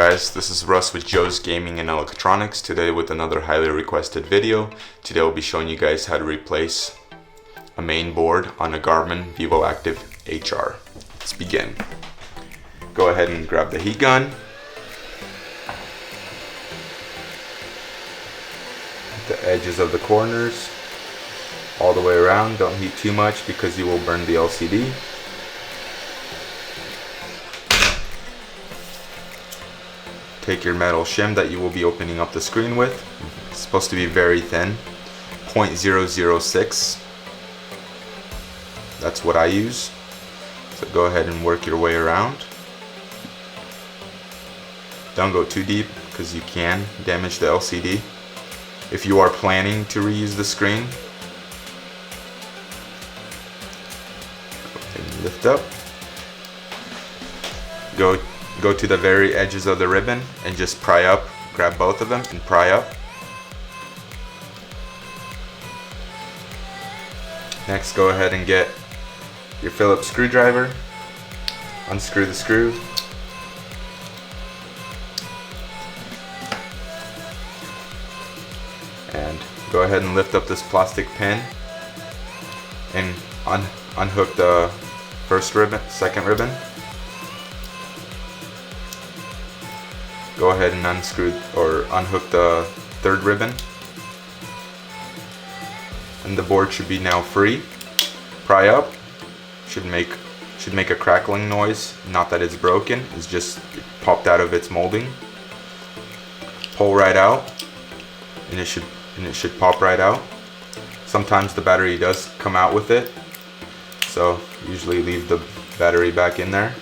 guys, this is Russ with Joe's Gaming and Electronics, today with another highly requested video. Today I'll be showing you guys how to replace a main board on a Garmin Vivoactive HR. Let's begin. Go ahead and grab the heat gun. The edges of the corners all the way around. Don't heat too much because you will burn the LCD. Take your metal shim that you will be opening up the screen with. It's supposed to be very thin, 0.006. That's what I use. So go ahead and work your way around. Don't go too deep because you can damage the LCD. If you are planning to reuse the screen, go ahead and lift up. Go to the very edges of the ribbon and just pry up. Grab both of them and pry up. Next, go ahead and get your Phillips screwdriver. Unscrew the screw. And go ahead and lift up this plastic pin and unhook the first ribbon, second ribbon. Go ahead and unscrew or unhook the third ribbon, and the board should be now free. Pry up. Should make a crackling noise. Not that it's broken. It's just it popped out of its molding. Pull right out, and it should pop right out. Sometimes the battery does come out with it, so usually leave the battery back in there.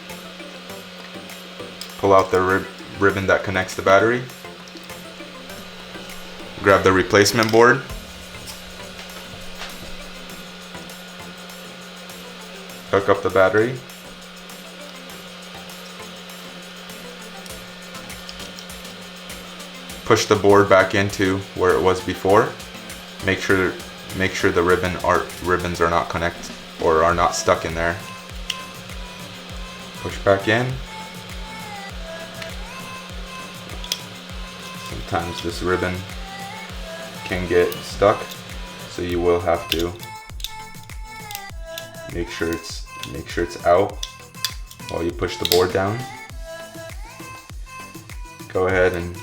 Pull out the ribbon that connects the battery. Grab the replacement board. Hook up the battery. Push the board back into where it was before. Make sure the ribbons are not connected or are not stuck in there. Push back in. Sometimes this ribbon can get stuck, so you will have to make sure it's out while you push the board down. Go ahead and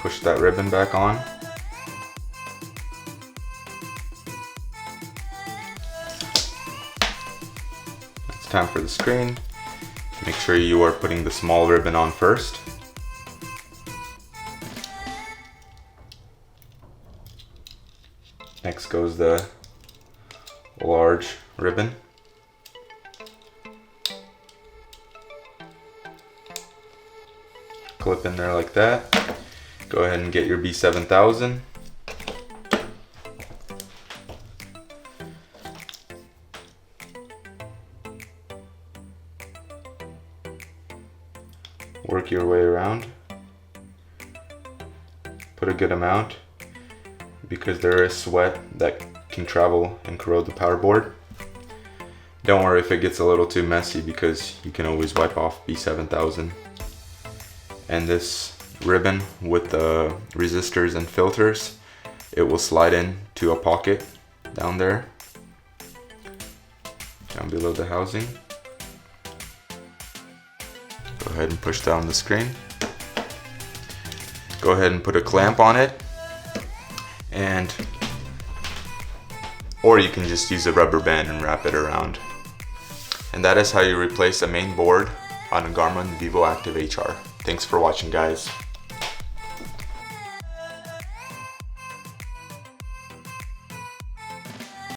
push that ribbon back on. It's time for the screen. Make sure you are putting the small ribbon on first. Next goes the large ribbon. Clip in there like that. Go ahead and get your B7000. Work your way around. Put a good amount, because there is sweat that can travel and corrode the power board. Don't worry if it gets a little too messy, because you can always wipe off B7000. And this ribbon with the resistors and filters, it will slide into a pocket down there, down below the housing. Go ahead and push down the screen. Go ahead and put a clamp on it. Or you can just use a rubber band and wrap it around. And that is how you replace a main board on a Garmin Vivoactive HR. Thanks for watching, guys.